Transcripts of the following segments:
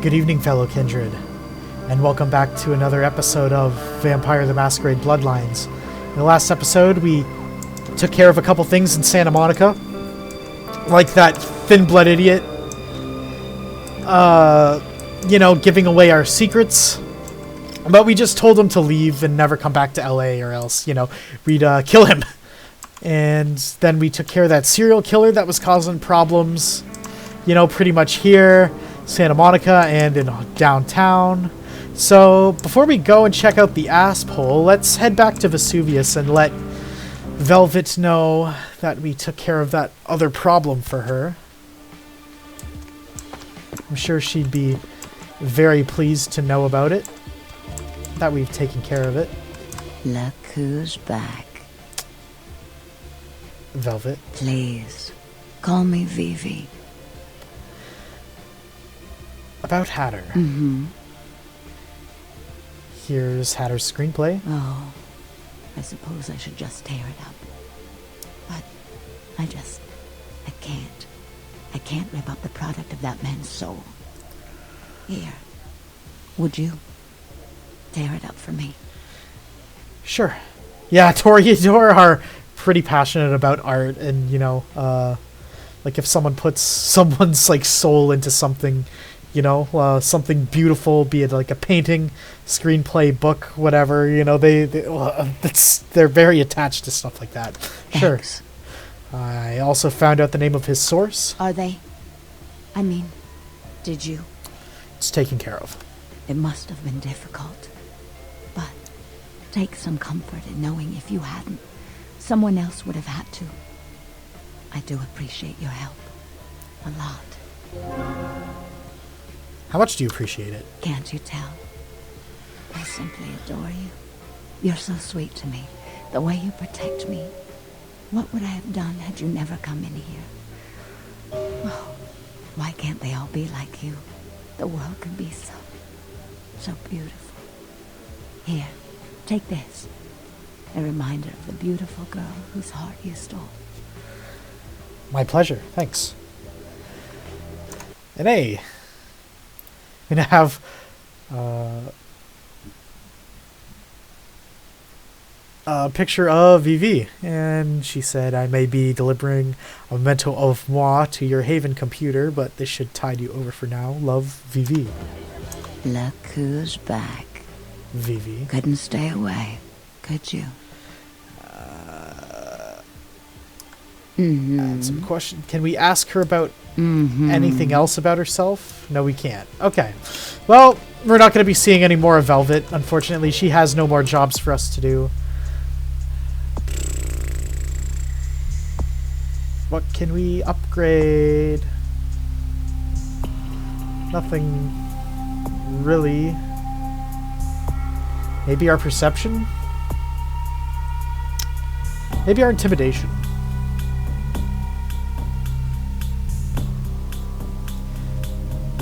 Good evening, fellow kindred, and welcome back to another episode of Vampire the Masquerade Bloodlines. In the last episode, we took care of a couple things in Santa Monica, like that thin-blood idiot, giving away our secrets. But we just told him to leave and never come back to LA, or else, we'd kill him. And then we took care of that serial killer that was causing problems, pretty much here, Santa Monica, and in downtown. So, before we go and check out the asshole, let's head back to Vesuvius and let Velvet know that we took care of that other problem for her. I'm sure she'd be very pleased to know about it, that we've taken care of it. Look who's back. Velvet. Please, call me Vivi. About Hatter. Mm-hmm. Here's Hatter's screenplay. Oh, I suppose I should just tear it up. But I can't. I can't rip up the product of that man's soul. Here, would you tear it up for me? Sure. Yeah, Toreador are pretty passionate about art, and like if someone puts someone's soul into something, something beautiful, be it like a painting, screenplay, book, whatever, they're very attached to stuff like that. Sure. Thanks. I also found out the name of his source. Are they? I mean, did you? It's taken care of. It must have been difficult. But take some comfort in knowing if you hadn't, someone else would have had to. I do appreciate your help. A lot. How much do you appreciate it? Can't you tell? I simply adore you. You're so sweet to me. The way you protect me. What would I have done had you never come in here? Oh, why can't they all be like you? The world could be so beautiful. Here, take this. A reminder of the beautiful girl whose heart you stole. My pleasure. Thanks. And hey, I'm gonna have a picture of Vivi, and she said, I may be delivering a memento of moi to your Haven computer, but this should tide you over for now. Love, Vivi. Look who's back. Vivi. Couldn't stay away, could you? And some question. Can we ask her about anything else about herself? No, we can't. Okay. Well, we're not going to be seeing any more of Velvet, unfortunately. She has no more jobs for us to do. What can we upgrade? Nothing really. Maybe our perception? Maybe our intimidation.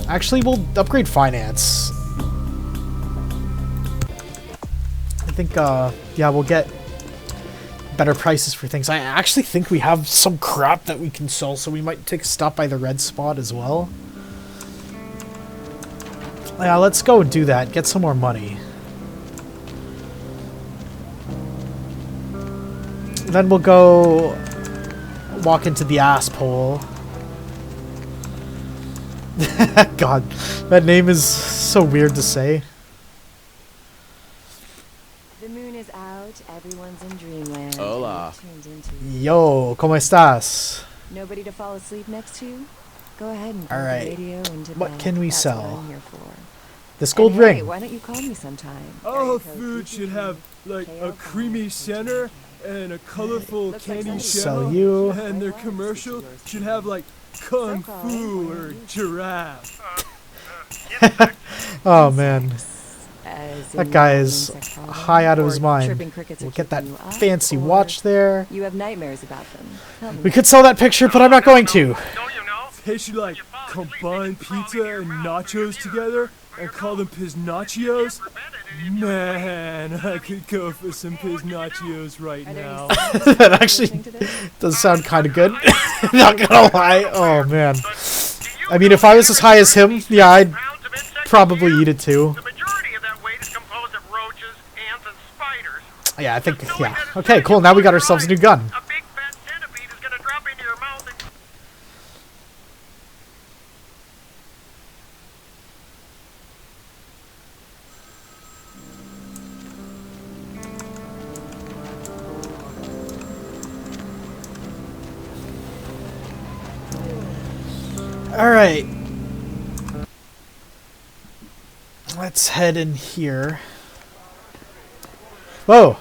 Actually, we'll upgrade finance. I think, we'll get better prices for things. I actually think we have some crap that we can sell, so we might take a stop by the red spot as well. Yeah, let's go do that. Get some more money. Then we'll go walk into the asshole. God, that name is so weird to say. The moon is out, everyone's in dreamland. Hola. Yo, ¿cómo estás? Nobody to fall asleep next to you? Go ahead and put All right. the radio into What bed. can we That's sell? What I'm here for. This gold And hey, ring. why don't you call me sometime? All Area code food should have like a 222. creamy center and a colorful Looks like candy something. Sell shell. you. And their commercial should have like kung fu or giraffe. Oh man, As that in guy morning is sex problem, high out of his or mind. chirping crickets are We'll get that keeping you up, fancy or watch there. You have nightmares about them. Tell me. We could sell that picture, but I'm not going to. They should like combine pizza and nachos together and call them piznachios. Man, I could go for some piznachios right Are there now. any That actually does sound kind of good. Not gonna lie. Oh man. I mean, if I was as high as him, yeah, I'd probably eat it too. The majority of that weight is composed of roaches, ants, and spiders. Yeah, I think, yeah. Okay, cool. Now we got ourselves a new gun. A big fat centipede is gonna drop into your mouth and... Alright. Let's head in here. Whoa!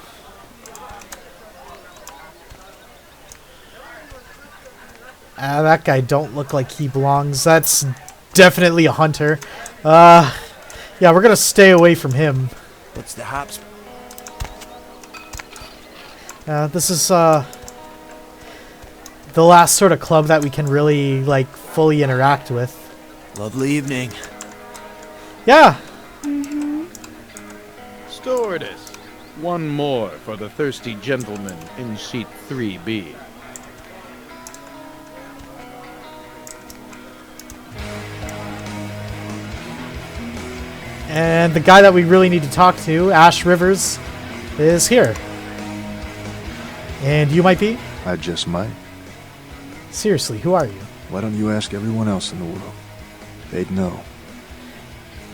That guy don't look like he belongs. That's definitely a hunter. Yeah, we're gonna stay away from him. What's the hops? This is, the last sort of club that we can really, like, fully interact with. Lovely evening. Yeah! Stewardess, one more for the thirsty gentleman in seat 3B. And the guy that we really need to talk to, Ash Rivers, is here. And you might be? I just might. Seriously, who are you? Why don't you ask everyone else in the world? They'd know.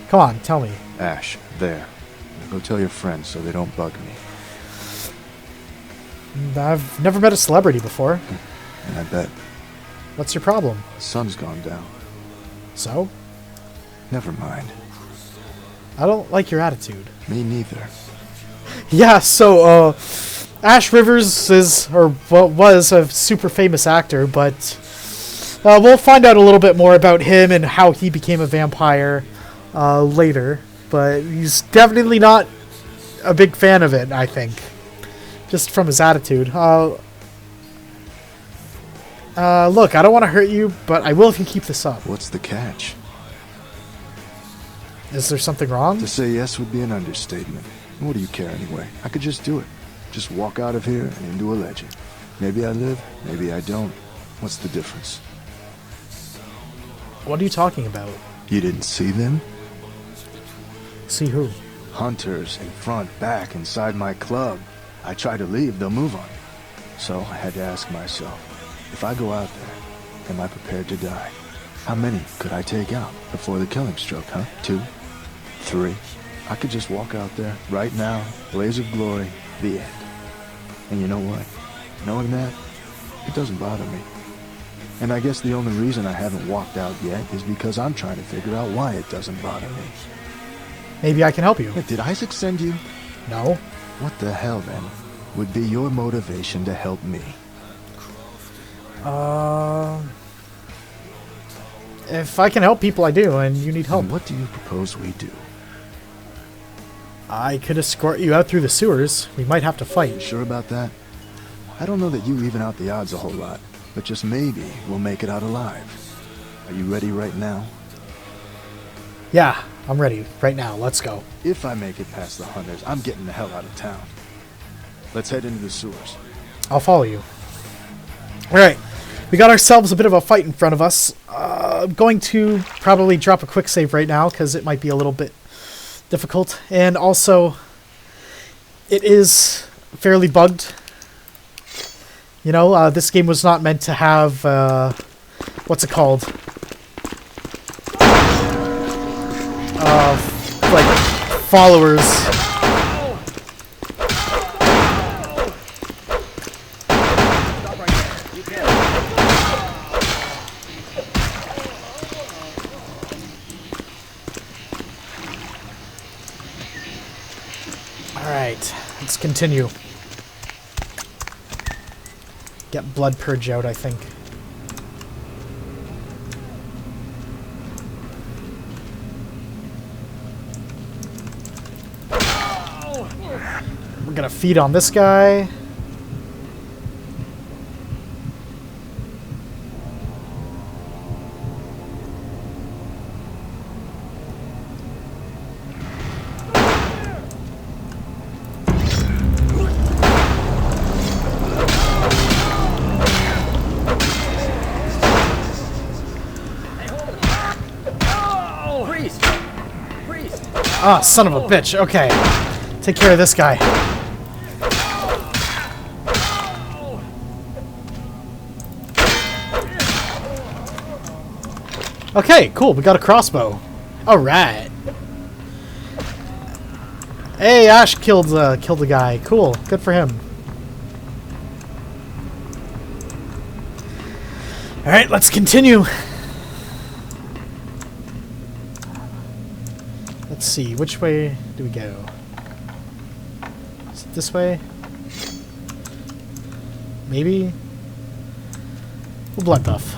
Come on, tell me. Ash, there. Now go tell your friends so they don't bug me. I've never met a celebrity before. And I bet. What's your problem? The sun's gone down. So? Never mind. I don't like your attitude. Me neither. Yeah, so, Ash Rivers is, or was, a super famous actor, but we'll find out a little bit more about him and how he became a vampire later. But he's definitely not a big fan of it, I think. Just from his attitude. Look, I don't want to hurt you, but I will if you keep this up. What's the catch? Is there something wrong? To say yes would be an understatement. What do you care anyway? I could just do it. Just walk out of here and into a legend. Maybe I live, maybe I don't. What's the difference? What are you talking about? You didn't see them? See who? Hunters in front, back, inside my club. I try to leave, they'll move on me. So I had to ask myself, if I go out there, am I prepared to die? How many could I take out before the killing stroke, huh? 2? 3? I could just walk out there, right now, blaze of glory, the end. And you know what? Knowing that, it doesn't bother me. And I guess the only reason I haven't walked out yet is because I'm trying to figure out why it doesn't bother me. Maybe I can help you. Did Isaac send you? No. What the hell, then, would be your motivation to help me? If I can help people, I do, and you need help. And what do you propose we do? I could escort you out through the sewers. We might have to You fight. sure about that? I don't know that you even out the odds a whole lot, but just maybe we'll make it out alive. Are you ready right now? Yeah, I'm ready. Right now, let's go. If I make it past the hunters, I'm getting the hell out of town. Let's head into the sewers. I'll follow you. Alright, we got ourselves a bit of a fight in front of us. I'm going to probably drop a quick save right now, because it might be a little bit difficult. And also, it is fairly bugged. You know, this game was not meant to have, what's it called? Like, followers. Alright, let's continue. Get blood purge out, I think. We're gonna feed on this guy. Ah, son of a bitch. Okay. Take care of this guy. Okay, cool. We got a crossbow. All right. Hey, Ash killed the guy. Cool. Good for him. All right, let's continue. Let's see. Which way do we go? Is it this way? Maybe. We'll blood buff.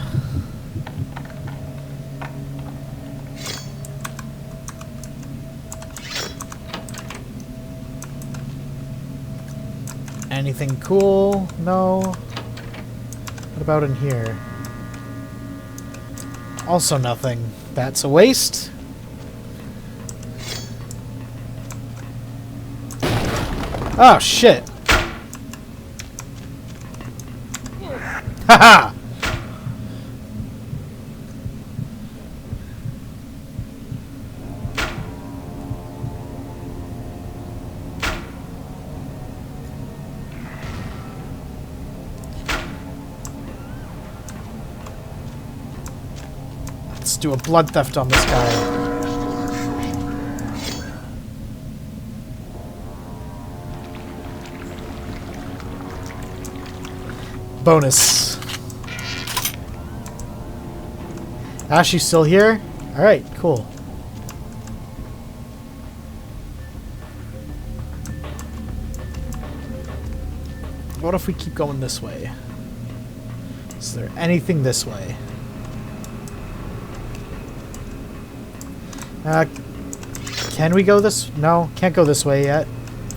Anything cool? No. What about in here? Also nothing. That's a waste. Oh, shit. Haha! Let's do a blood theft on this guy. Bonus. Ash, you still here? Alright, cool. What if we keep going this way? Is there anything this way? Can we go this? No, can't go this way yet.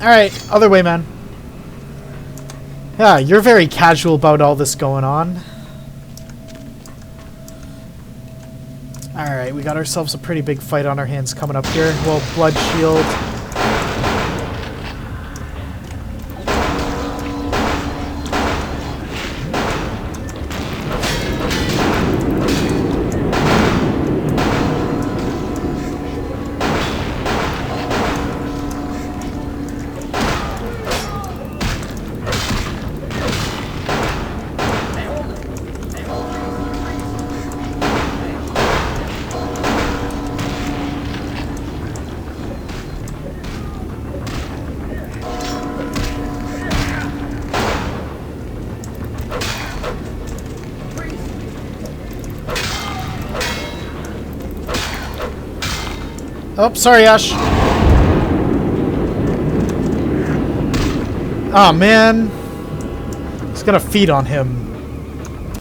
Alright, other way, man. Yeah, you're very casual about all this going on. Alright, we got ourselves a pretty big fight on our hands coming up here. Well, blood shield. Oh, sorry, Ash. Oh, man. It's gonna feed on him.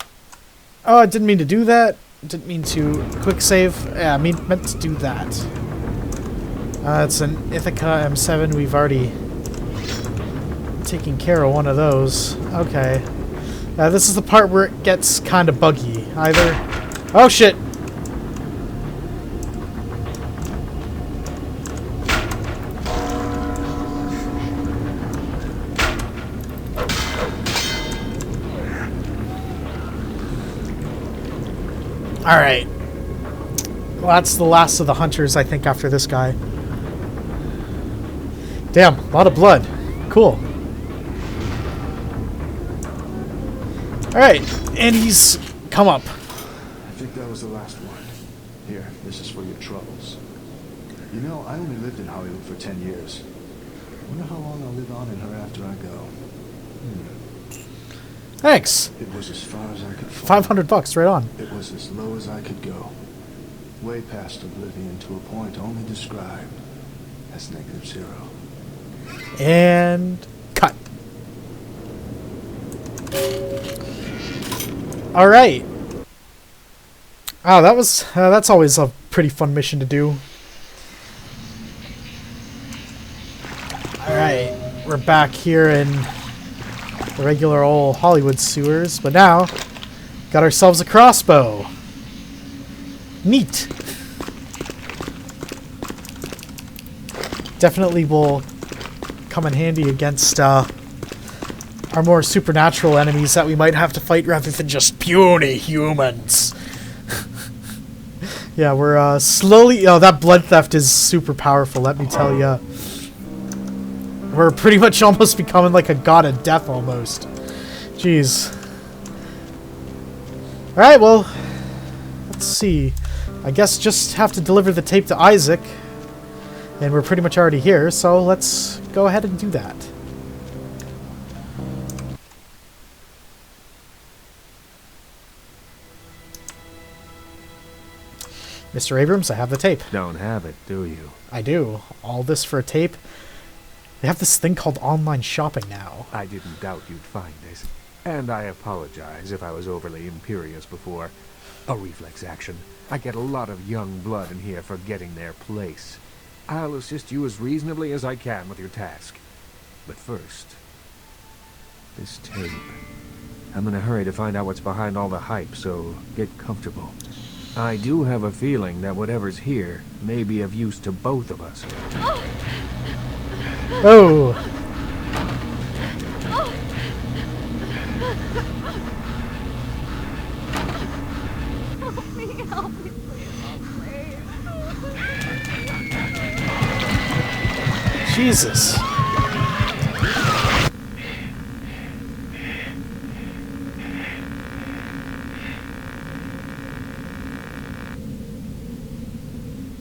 Oh, I didn't mean to do that. Didn't mean to quick save. Yeah, I meant to do that. It's an Ithaca M7. We've already taken care of one of those. Okay. This is the part where it gets kind of buggy. Either... Oh, shit! Alright. Well, that's the last of the hunters, I think, after this guy. Damn, a lot of blood. Cool. Alright, and he's come up. I think that was the last one. Here, this is for your troubles. You know, I only lived in Hollywood for 10 years. Wonder how long I'll live on in her after I go. Thanks. It was as far as I could fall. 500 bucks, right on. It was as low as I could go. Way past oblivion to a point only described as -0. And cut. All right. Oh, that was that's always a pretty fun mission to do. All right, we're back here in the regular old Hollywood sewers, but now got ourselves a crossbow. Neat. Definitely will come in handy against our more supernatural enemies that we might have to fight rather than just puny humans. Yeah, we're slowly... Oh, that blood theft is super powerful, let me tell ya. We're pretty much almost becoming like a god of death, almost. Jeez. Alright, well... Let's see. I guess just have to deliver the tape to Isaac. And we're pretty much already here, so let's go ahead and do that. Mr. Abrams, I have the tape. Don't have it, do you? I do. All this for a tape? They have this thing called online shopping now. I didn't doubt you'd find it. And I apologize if I was overly imperious before. A reflex action. I get a lot of young blood in here forgetting their place. I'll assist you as reasonably as I can with your task. But first, this tape. I'm in a hurry to find out what's behind all the hype, so get comfortable. I do have a feeling that whatever's here may be of use to both of us. Oh! Help me, please, please. Jesus.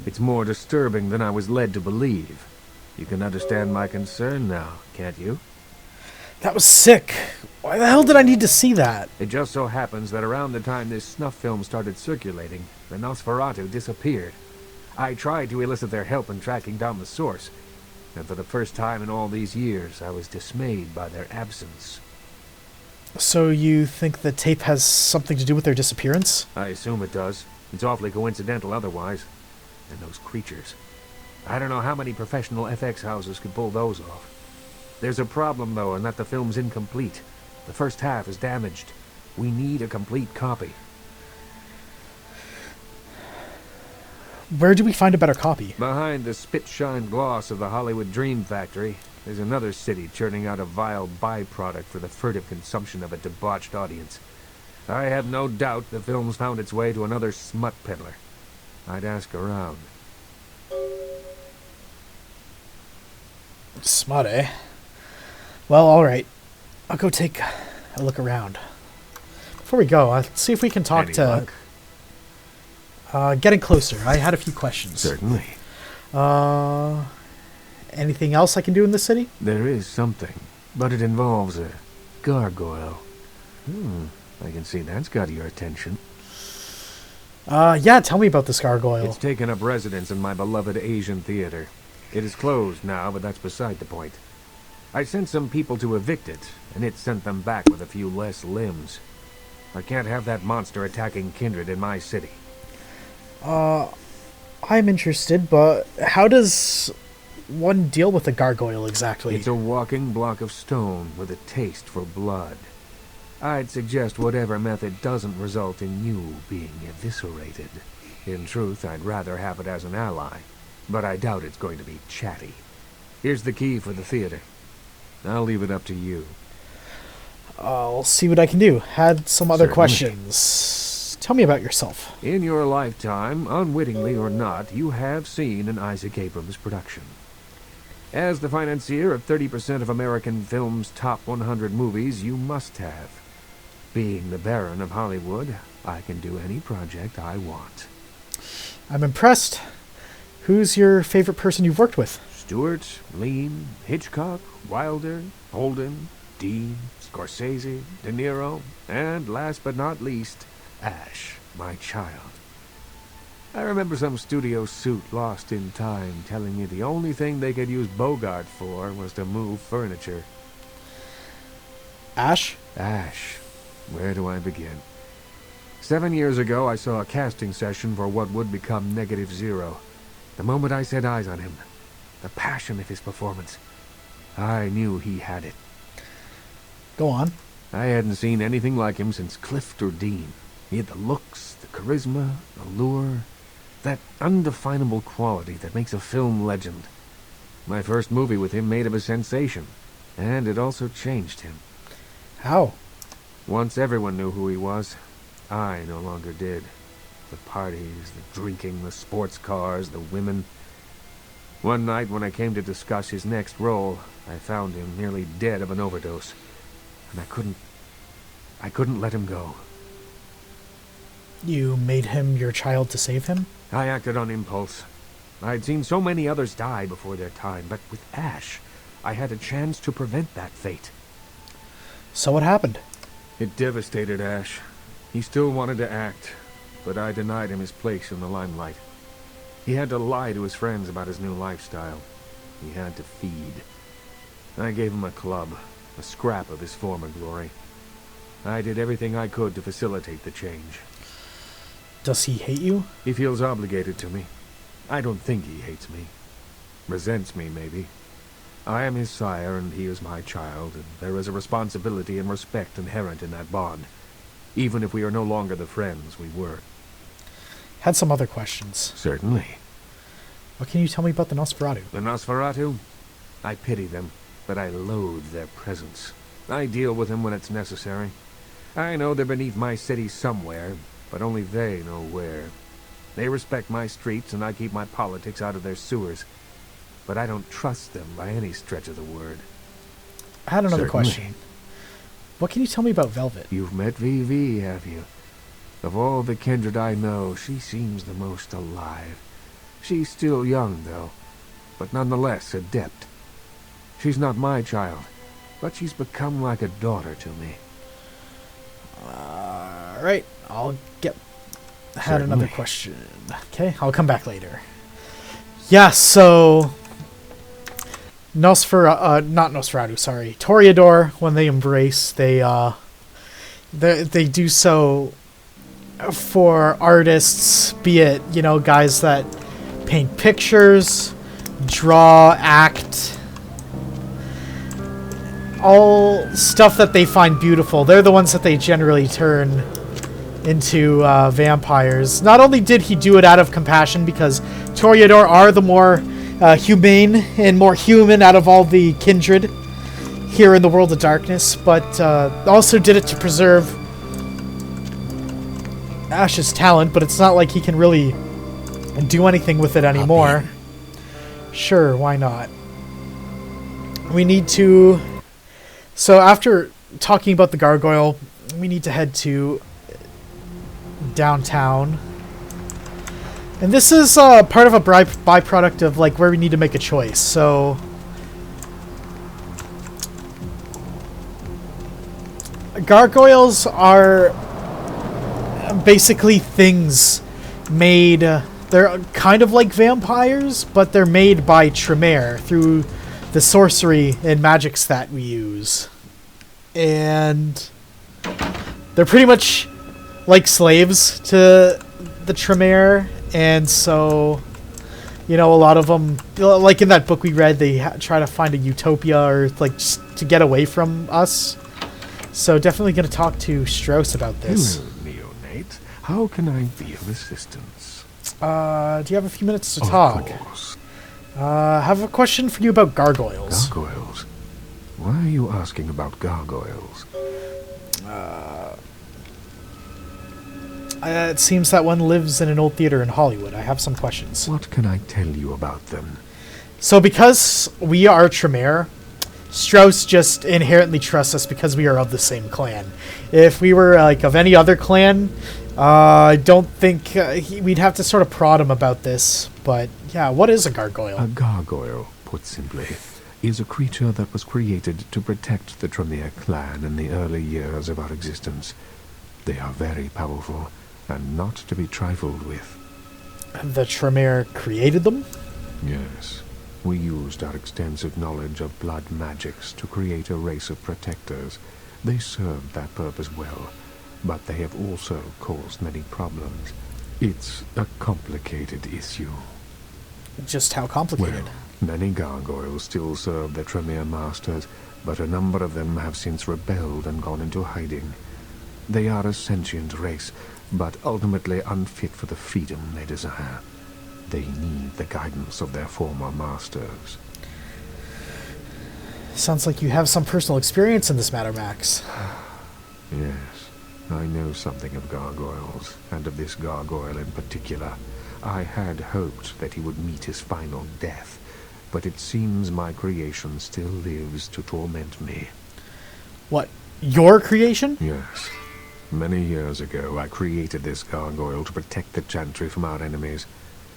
It's more disturbing than I was led to believe. You can understand my concern now, can't you? That was sick. Why the hell did I need to see that? It just so happens that around the time this snuff film started circulating, the Nosferatu disappeared. I tried to elicit their help in tracking down the source, and for the first time in all these years, I was dismayed by their absence. So you think the tape has something to do with their disappearance? I assume it does. It's awfully coincidental otherwise. And those creatures. I don't know how many professional FX houses could pull those off. There's a problem, though, in that the film's incomplete. The first half is damaged. We need a complete copy. Where do we find a better copy? Behind the spit-shine gloss of the Hollywood Dream Factory, there's another city churning out a vile byproduct for the furtive consumption of a debauched audience. I have no doubt the film's found its way to another smut peddler. I'd ask around. Smut, eh? Well, alright. I'll go take a look around. Before we go, let's see if we can talk Any to... luck? Getting closer. I had a few questions. Certainly. Anything else I can do in the city? There is something, but it involves a gargoyle. I can see that's got your attention. Yeah, tell me about this gargoyle. It's taken up residence in my beloved Asian theater. It is closed now, but that's beside the point. I sent some people to evict it, and it sent them back with a few less limbs. I can't have that monster attacking kindred in my city. I'm interested, but how does one deal with a gargoyle exactly? It's a walking block of stone with a taste for blood. I'd suggest whatever method doesn't result in you being eviscerated. In truth, I'd rather have it as an ally, but I doubt it's going to be chatty. Here's the key for the theater. I'll leave it up to you. I'll see what I can do. Had some other Certainly. questions. Tell me about yourself. In your lifetime, unwittingly or not, you have seen an Isaac Abrams production. As the financier of 30% of American film's top 100 movies, you must have. Being the Baron of Hollywood, I can do any project I want. I'm impressed. Who's your favorite person you've worked with? Stewart, Lean, Hitchcock, Wilder, Holden, Dean, Scorsese, De Niro, and last but not least, Ash, my child. I remember some studio suit lost in time telling me the only thing they could use Bogart for was to move furniture. Ash? Ash. Where do I begin? 7 years ago, I saw a casting session for what would become Negative Zero. The moment I set eyes on him, the passion of his performance, I knew he had it. Go on. I hadn't seen anything like him since Clift or Dean. He had the looks, the charisma, the lure, that undefinable quality that makes a film legend. My first movie with him made him a sensation, and it also changed him. How? Once everyone knew who he was, I no longer did. The parties, the drinking, the sports cars, the women. One night when I came to discuss his next role, I found him nearly dead of an overdose. And I couldn't let him go. You made him your child to save him? I acted on impulse. I'd seen so many others die before their time, but with Ash, I had a chance to prevent that fate. So what happened? It devastated Ash. He still wanted to act, but I denied him his place in the limelight. He had to lie to his friends about his new lifestyle. He had to feed. I gave him a club, a scrap of his former glory. I did everything I could to facilitate the change. Does he hate you? He feels obligated to me. I don't think he hates me. Resents me, maybe. I am his sire, and he is my child, and there is a responsibility and respect inherent in that bond, even if we are no longer the friends we were. Had some other questions. Certainly. What can you tell me about the Nosferatu? The Nosferatu? I pity them, but I loathe their presence. I deal with them when it's necessary. I know they're beneath my city somewhere, but only they know where. They respect my streets, and I keep my politics out of their sewers. But I don't trust them by any stretch of the word. I had another Certainly. question. What can you tell me about Velvet? You've met Vivi, have you? Of all the kindred I know, she seems the most alive. She's still young, though, but nonetheless adept. She's not my child, but she's become like a daughter to me. Alright, I had another question. Okay, I'll come back later. Yeah, so... not Nosferatu, sorry. Toreador, when they embrace, they do so for artists, be it, guys that paint pictures, draw, act, all stuff that they find beautiful. They're the ones that they generally turn into vampires. Not only did he do it out of compassion, because Toreador are the more humane and more human out of all the kindred here in the World of Darkness, but also did it to preserve Ash's talent, but it's not like he can really do anything with it anymore. Sure, why not? We need to... So after talking about the gargoyle, we need to head to downtown. And this is part of a byproduct of where we need to make a choice. So gargoyles are basically things made... they're kind of like vampires, but they're made by Tremere through the sorcery and magics that we use. And they're pretty much like slaves to the Tremere, and so, a lot of them, like in that book we read, they try to find a utopia or just to get away from us. So definitely going to talk to Strauss about this. Hello, neonate. How can I be of assistance? Do you have a few minutes to talk? Of course. I have a question for you about gargoyles. Gargoyles? Why are you asking about gargoyles? It seems that one lives in an old theater in Hollywood. I have some questions. What can I tell you about them? So because we are Tremere, Strauss just inherently trusts us because we are of the same clan. If we were of any other clan, I don't think we'd have to sort of prod him about this. But yeah, what is a gargoyle? A gargoyle, put simply, is a creature that was created to protect the Tremere clan in the early years of our existence. They are very powerful and not to be trifled with. The Tremere created them? Yes. We used our extensive knowledge of blood magics to create a race of protectors. They served that purpose well, but they have also caused many problems. It's a complicated issue. Just how complicated? Well, many gargoyles still serve their Tremere masters, but a number of them have since rebelled and gone into hiding. They are a sentient race, but ultimately unfit for the freedom they desire. They need the guidance of their former masters. Sounds like you have some personal experience in this matter, Max. Yes. I know something of gargoyles, and of this gargoyle in particular. I had hoped that he would meet his final death, but it seems my creation still lives to torment me. What, your creation? Yes. Many years ago, I created this gargoyle to protect the Chantry from our enemies.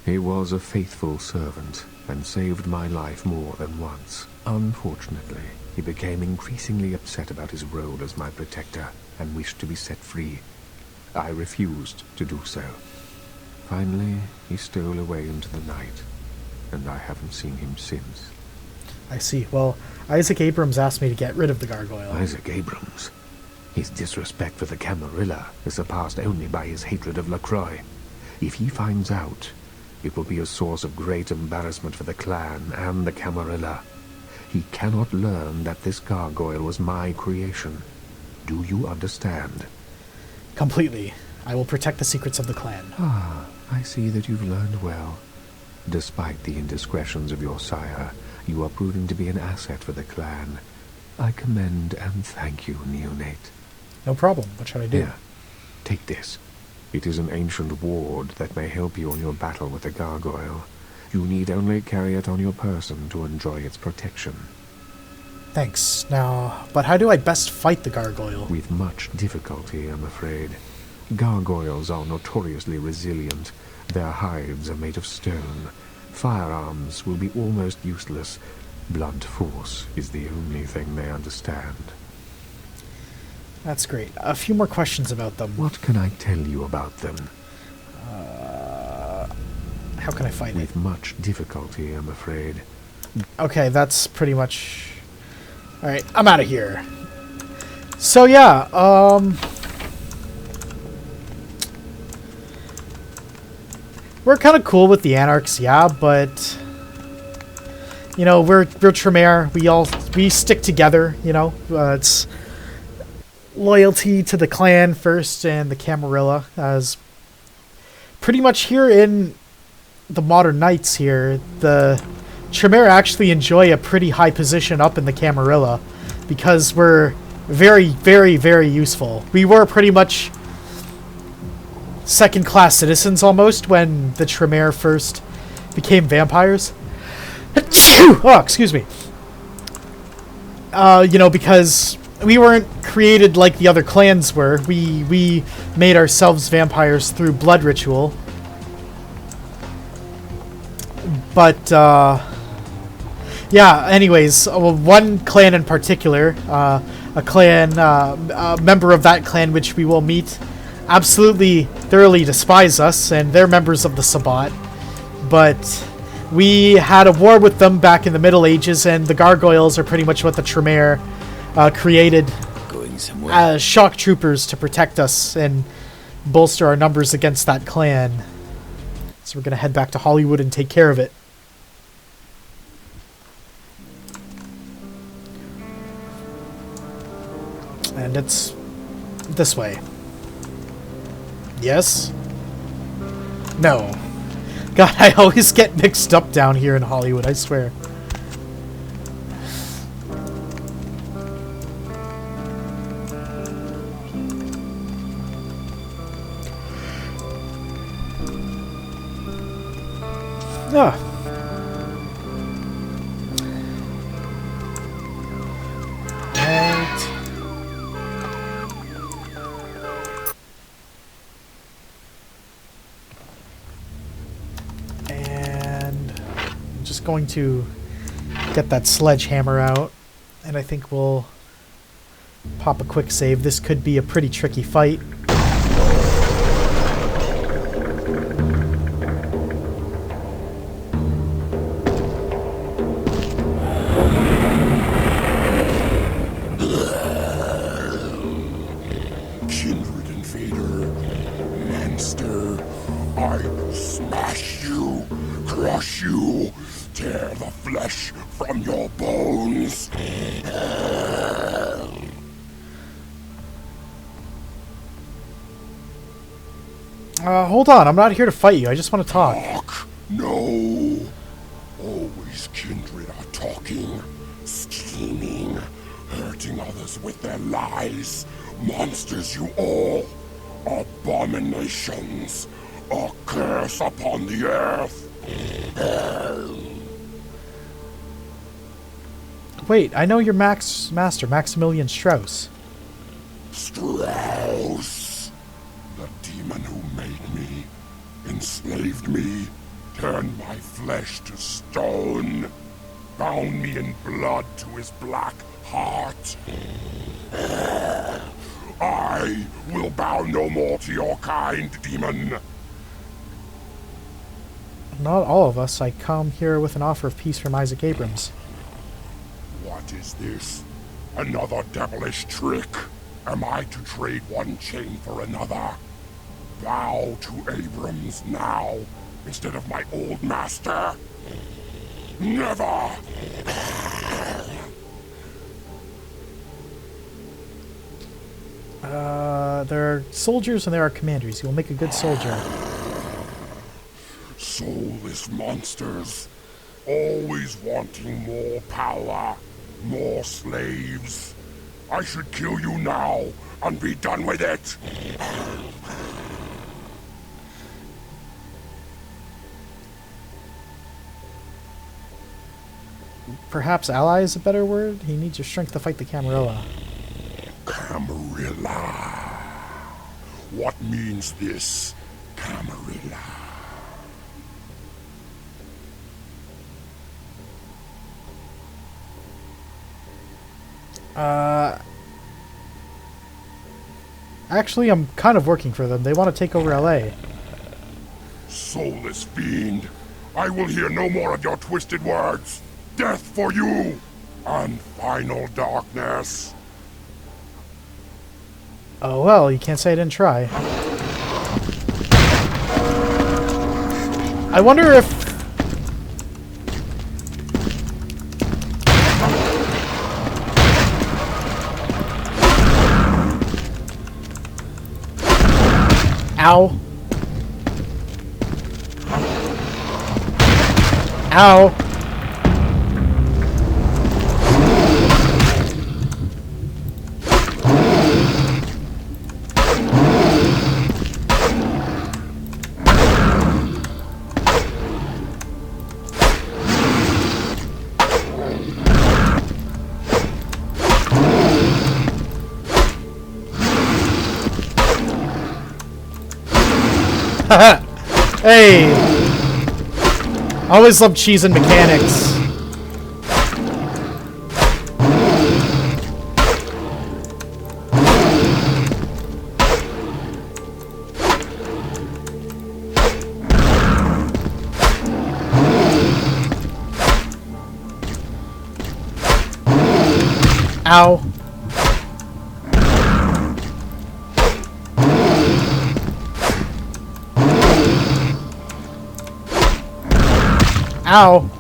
He was a faithful servant, and saved my life more than once. Unfortunately, he became increasingly upset about his role as my protector, and wished to be set free. I refused to do so. Finally, he stole away into the night, and I haven't seen him since. I see. Well, Isaac Abrams asked me to get rid of the gargoyle. Isaac Abrams? His disrespect for the Camarilla is surpassed only by his hatred of LaCroix. If he finds out, it will be a source of great embarrassment for the clan and the Camarilla. He cannot learn that this gargoyle was my creation. Do you understand? Completely. I will protect the secrets of the clan. Ah, I see that you've learned well. Despite the indiscretions of your sire, you are proving to be an asset for the clan. I commend and thank you, neonate. No problem. What should I do? Here, take this. It is an ancient ward that may help you in your battle with the gargoyle. You need only carry it on your person to enjoy its protection. Thanks. Now, but how do I best fight the gargoyle? With much difficulty, I'm afraid. Gargoyles are notoriously resilient. Their hides are made of stone. Firearms will be almost useless. Blunt force is the only thing they understand. That's great. A few more questions about them. What can I tell you about them? How can I fight it? With much difficulty, I'm afraid. Okay, that's pretty much... Alright, I'm out of here. So yeah, we're kind of cool with the Anarchs, yeah, but... You know, we're Tremere. We stick together, you know. It's loyalty to the clan first and the Camarilla. As pretty much here in the Modern Knights here, the Tremere actually enjoy a pretty high position up in the Camarilla because we're very, very, very useful. We were pretty much second-class citizens almost when the Tremere first became vampires. Oh, excuse me. You know, because we weren't created like the other clans were. We made ourselves vampires through blood ritual. But, yeah, anyways, one clan in particular, a member of that clan which we will meet, absolutely thoroughly despise us, and they're members of the Sabbat. But we had a war with them back in the Middle Ages, and the Gargoyles are pretty much what the Tremere created as shock troopers to protect us and bolster our numbers against that clan. So we're going to head back to Hollywood and take care of it. And it's this way. Yes? No. God, I always get mixed up down here in Hollywood, I swear. Ah. Right. And I'm just going to get that sledgehammer out, and I think we'll pop a quick save. This could be a pretty tricky fight. Hold on, I'm not here to fight you, I just want to talk. No. Always kindred are talking, scheming, hurting others with their lies, Monsters you all! Abominations! A curse upon the earth! Wait, I know your master, Maximilian Strauss. Strauss! The demon who made me, enslaved me, turned my flesh to stone, bound me in blood to his black heart. I will bow no more to your kind, demon. Not all of us. I come here with an offer of peace from Isaac Abrams. What is this? Another devilish trick? Am I to trade one chain for another? Bow to Abrams now, instead of my old master? Never! There are soldiers and there are commanders. You will make a good soldier. Soulless monsters, always wanting more power, more slaves. I should kill you now and be done with it. Perhaps ally is a better word? He needs your strength to fight the Camarilla. Camarilla. What means this, Camarilla? Actually, I'm kind of working for them. They want to take over LA. Soulless fiend, I will hear no more of your twisted words. Death for you, and final darkness. Oh well, you can't say I didn't try. I wonder if... Ow. Ow. Hey! Always love cheese and mechanics. Ow. Ow.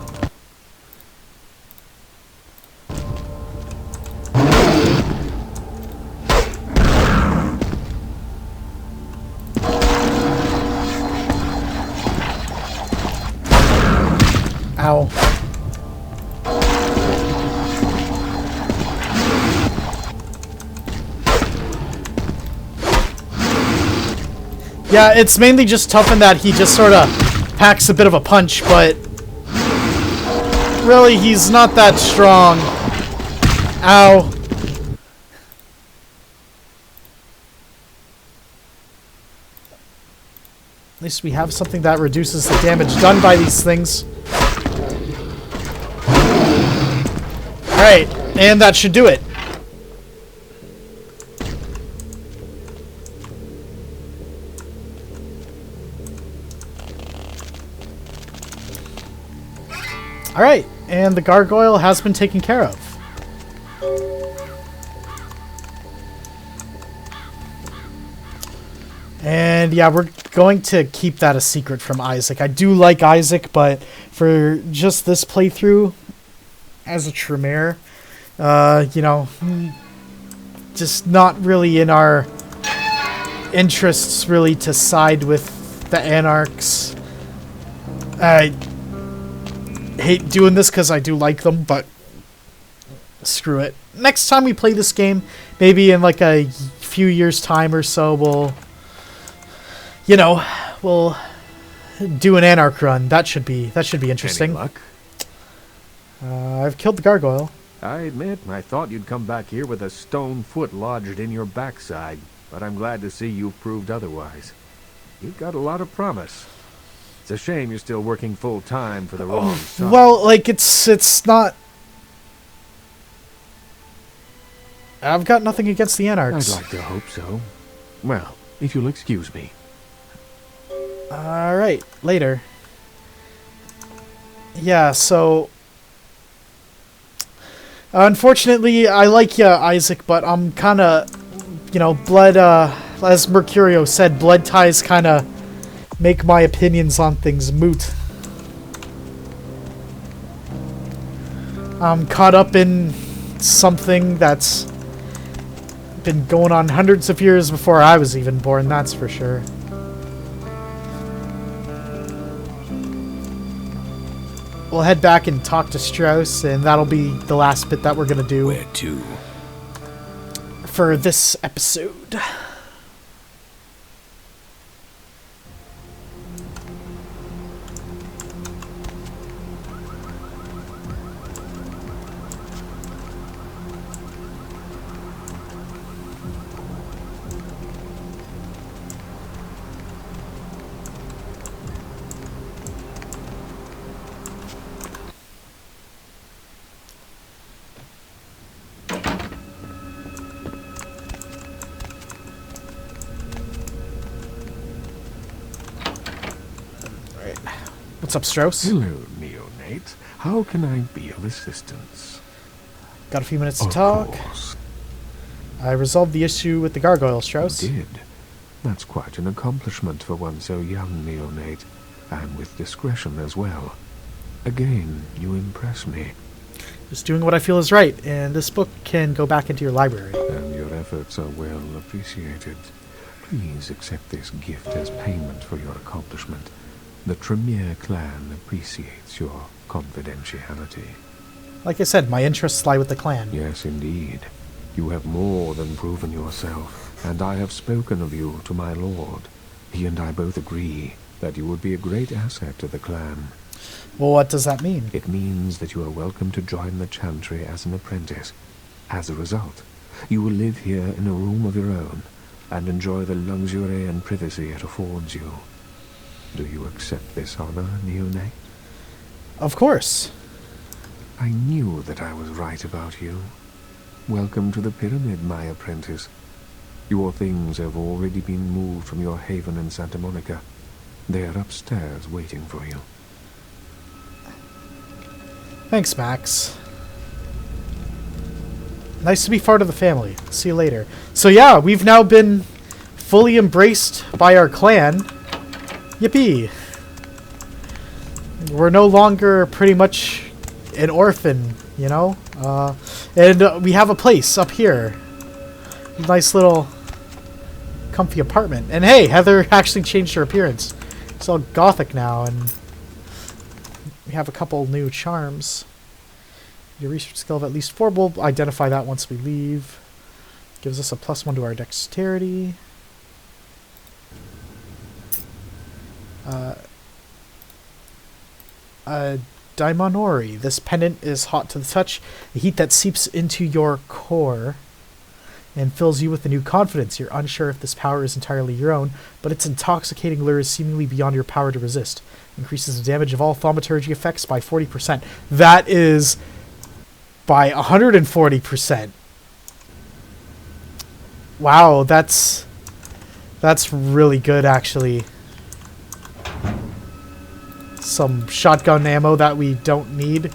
Ow. Yeah, it's mainly just tough in that he just sort of packs a bit of a punch, but really, he's not that strong. Ow. At least we have something that reduces the damage done by these things. Alright, and that should do it. Alright, and the gargoyle has been taken care of. And yeah, we're going to keep that a secret from Isaac. I do like Isaac, but for just this playthrough as a Tremere, you know, just not really in our interests really to side with the Anarchs. I hate doing this because I do like them, but screw it. Next time we play this game, maybe in like a few years' time or so, we'll do an Anarch run. That should be interesting. Any luck? I've killed the gargoyle. I admit, I thought you'd come back here with a stone foot lodged in your backside, but I'm glad to see you've proved otherwise. You've got a lot of promise. It's a shame you're still working full-time for the wrong side. Well, like, it's not... I've got nothing against the Anarchs. I'd like to hope so. Well, if you'll excuse me. Alright, later. Yeah, so... Unfortunately, I like you, Isaac, but I'm kinda... blood, as Mercurio said, blood ties kinda make my opinions on things moot. I'm caught up in something that's been going on hundreds of years before I was even born, that's for sure. We'll head back and talk to Strauss, and that'll be the last bit that we're gonna do. Where to? For this episode. What's up, Strauss? Hello, neonate. How can I be of assistance? Got a few minutes to talk. Of course. I resolved the issue with the gargoyle, Strauss. You did. That's quite an accomplishment for one so young, neonate, and with discretion as well. Again, you impress me. Just doing what I feel is right, and this book can go back into your library. And your efforts are well appreciated. Please accept this gift as payment for your accomplishment. The Tremere clan appreciates your confidentiality. Like I said, my interests lie with the clan. Yes, indeed. You have more than proven yourself, and I have spoken of you to my lord. He and I both agree that you would be a great asset to the clan. Well, what does that mean? It means that you are welcome to join the Chantry as an apprentice. As a result, you will live here in a room of your own, and enjoy the luxury and privacy it affords you. Do you accept this honor, neonate? Of course. I knew that I was right about you. Welcome to the pyramid, my apprentice. Your things have already been moved from your haven in Santa Monica. They are upstairs waiting for you. Thanks, Max. Nice to be part of the family. See you later. So yeah, we've now been fully embraced by our clan. Yippee! We're no longer pretty much an orphan, you know? And we have a place up here. Nice little comfy apartment. And hey, Heather actually changed her appearance. It's all gothic now, and we have a couple new charms. Your research skill of at least 4. We'll identify that once we leave. Gives us a +1 to our dexterity. Daimonori. This pendant is hot to the touch. A heat that seeps into your core and fills you with a new confidence. You're unsure if this power is entirely your own, but its intoxicating lure is seemingly beyond your power to resist. Increases the damage of all thaumaturgy effects by 40%. That is by 140%. Wow, that's really good, actually. Some shotgun ammo that we don't need.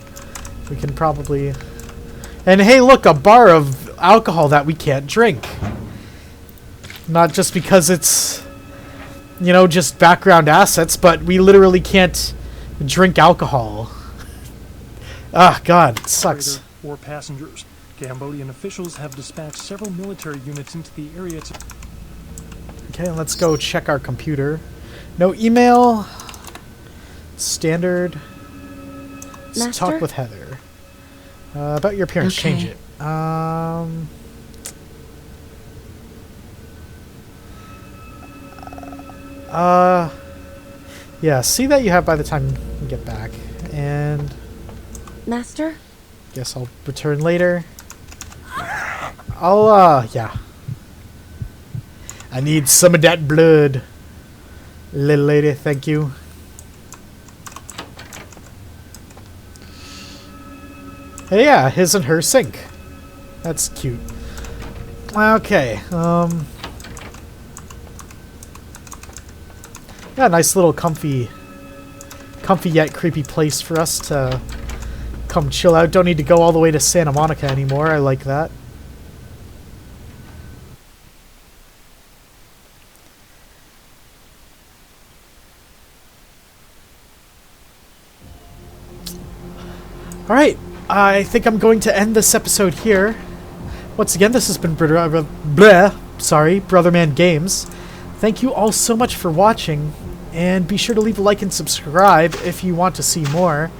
We can probably... And hey, look, a bar of alcohol that we can't drink. Not just because it's, you know, just background assets, but we literally can't drink alcohol. Ah, God, it sucks. Or passengers. Cambodian officials have dispatched several military units into the area to... Okay, let's go check our computer. No email. Standard. Let's Master? talk with Heather. About your appearance, Okay. change it. Yeah, see that you have by the time you get back. And Master? guess I'll return later. Yeah. I need some of that blood. Little lady, thank you. Hey, yeah, his and her sink. That's cute. Okay, yeah, nice little comfy yet creepy place for us to come chill out. Don't need to go all the way to Santa Monica anymore. I like that. Alright, I think I'm going to end this episode here. Once again, this has been Brotherman Games. Thank you all so much for watching, and be sure to leave a like and subscribe if you want to see more.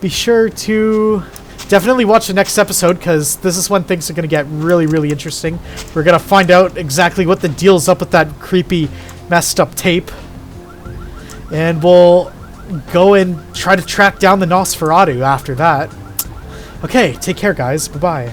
Be sure to definitely watch the next episode, because this is when things are going to get really, really interesting. We're going to find out exactly what the deal's up with that creepy, messed up tape. And we'll go and try to track down the Nosferatu after that. Okay, take care, guys. Bye-bye.